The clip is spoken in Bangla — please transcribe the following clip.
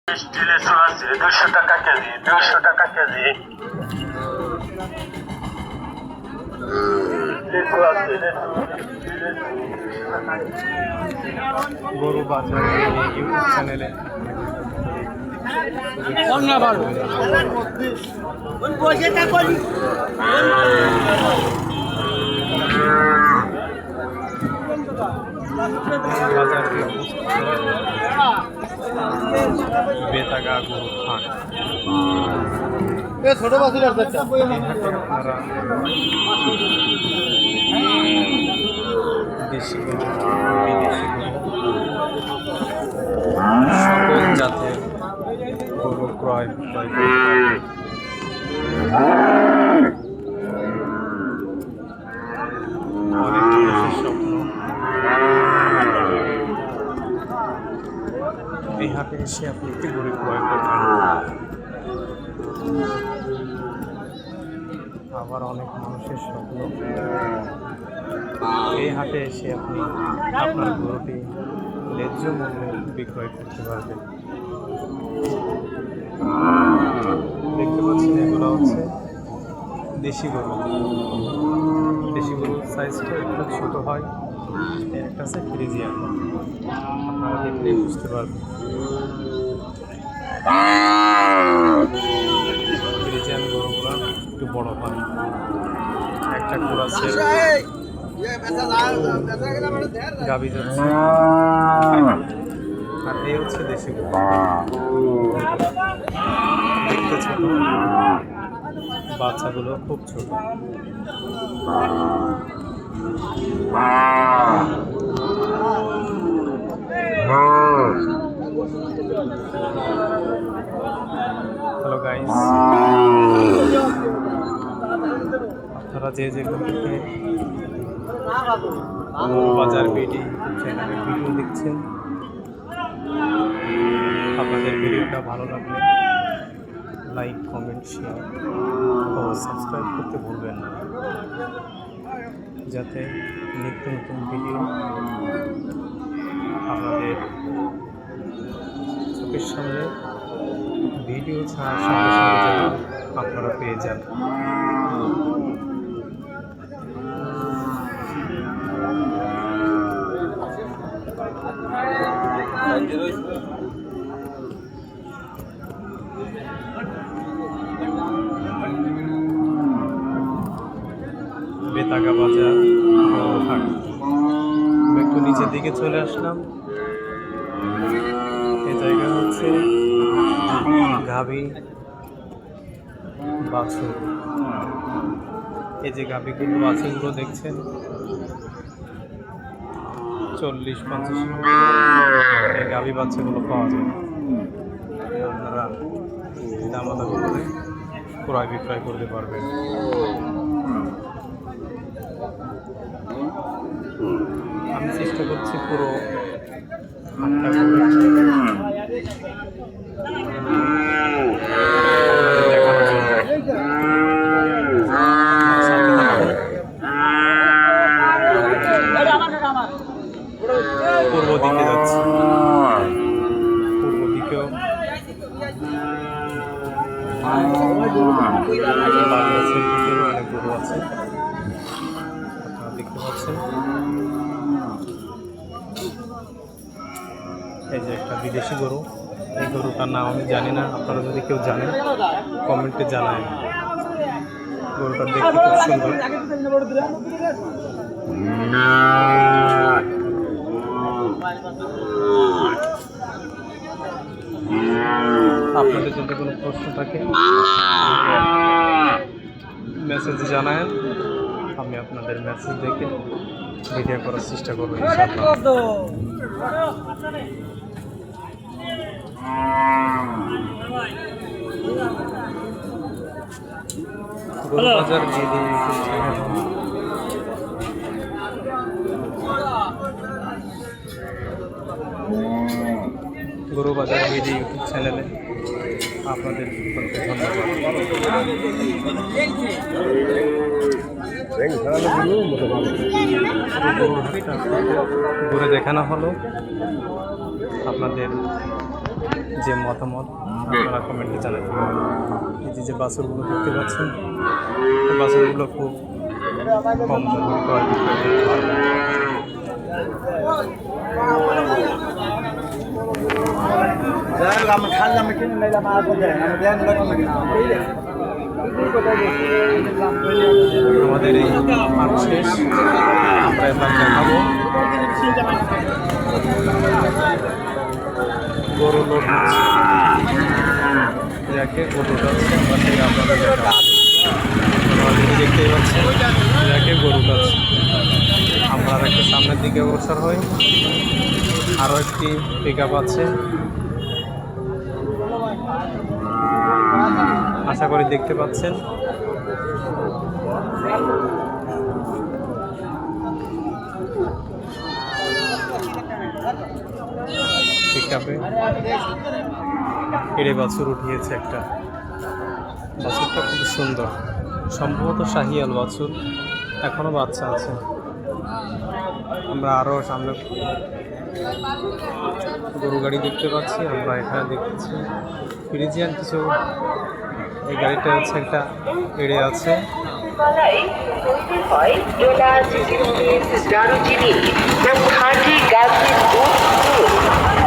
লেচু আছে 200 টাকা কেজি, 200 টাকা কেজি। লেচু আছে, গরু বাজার ইউটিউব চ্যানেলে বাজারকে বেতাগা গরু হাট। ছোট বাসুর আপনারা দেশি গরু, বিদেশি গরু, সকল জাতের গরু ক্রয় বিক্রয় করতে পারবেন। অনেক মানুষের স্বপ্ন এই হাটে এসে আপনি একটি গরু ক্রয় করবেন। আবার অনেক মানুষের স্বপ্ন এই হাটে এসে আপনি আপনার গরুটি ন্যায্য মূল্যে বিক্রয় করতে পারবেন। দেখতে পাচ্ছেন এগুলো হচ্ছে দেশি গরু। দেশি গরুর সাইজটা একটু ছোট হয়, একটা আছে ফ্রিজিয়ান, আপনারা দেখলেই বুঝতে পারবেন। ফ্রিজিয়ান গরুগুলো একটু বড় হয়, একটা কুড়াচ্ছে গাভী যাচ্ছে, আর এই হচ্ছে দেশি গরু, দেখতে ছোট, বাচ্চাগুলো খুব ছোট। হ্যালো গাইস, আপনারা যে যেখান থেকে বাজার বিডি চ্যানেলে ভিডিও দেখছেন, আপনাদের ভিডিওটা ভালো লাগলে লাইক, কমেন্ট, শেয়ার ও সাবস্ক্রাইব করতে ভুলবেন না, যাতে নিত্য নতুন ভিডিও আপনাদের চোখের সামনে ভিডিও ছাড়ার সঙ্গে সঙ্গে যেন আপনারা পেয়ে যান। বেতাগা বাজার হাট। আমি একটু নিচের দিকে চলে আসলাম। এই জায়গা হচ্ছে গাভী বাছুর। এই যে গাভীগুলো বাছুরগুলো দেখছেন 40-50 এই গাভী বাচ্চাগুলো পাওয়া যায়। আপনারা দামাদামি করে ক্রয় বিক্রয় করতে পারবেন। আমি চেষ্টা করছি পুরো হাটটা দেখানোর জন্য। পূর্ব দিকে যাচ্ছি, পূর্ব দিকেও বাড়ি আছে, ভিতরে অনেক গরু আছে, আপনারা দেখতে পাচ্ছেন। এই যে একটা বিদেশি গরু, এই গরুটার নাম আমি জানি না, আপনারা যদি কেউ জানেন কমেন্টে জানায়। গরুটা দেখতে খুব সুন্দর। আপনাদের যদি কোনো প্রশ্ন থাকে মেসেজ জানায়, আমি আপনাদের মেসেজ দেখে ভিডিও করার চেষ্টা করবো ইনশাআল্লাহ। গরু বাজার ভিডিও ইউটিউব চ্যানেল, গরু বাজার ভিডিও ইউটিউব চ্যানেলে আপনাদের সকলকে ধন্যবাদ। ঘুরে দেখানো হলো, আপনাদের যে মতামত আপনারা কমেন্টে জানাবেন। এই যে বাছুরগুলো দেখতে পাচ্ছেন, এই বাছুরগুলো খুব কম দামে ক্রয় বিক্রয় করতে পারবেন। আমাদের এই মাঠ শেষ, আমরা এবার দেখাবো গরু লোড হচ্ছে, যাকে গরু যাচ্ছে আমরা থেকে আপনাদের দেখাবো। দেখতেই পাচ্ছেন যাকে গরু যাচ্ছে। আমরা একটু সামনের দিকে অগ্রসর হই, আরও একটি পিক আপ আছে, আশা করি দেখতে পাচ্ছেন। পিক আপে এড়ে বাছুর উঠিয়েছে একটা, বাছুরটা খুব সুন্দর, সম্ভবত শাহিয়াল বাছুর, এখনো বাচ্চা আছে। আমরা আরও সামনে গরু গাড়ি দেখতে পাচ্ছি, আমরা এখানে দেখছি ফ্রিজিয়ান কিছু। এই গাড়িটা হচ্ছে একটা এড়ে আছে। তৈরি হয় এলাচ, কিশমিশ, দারুচিনি ও খাঁটি গাভীর দুধ।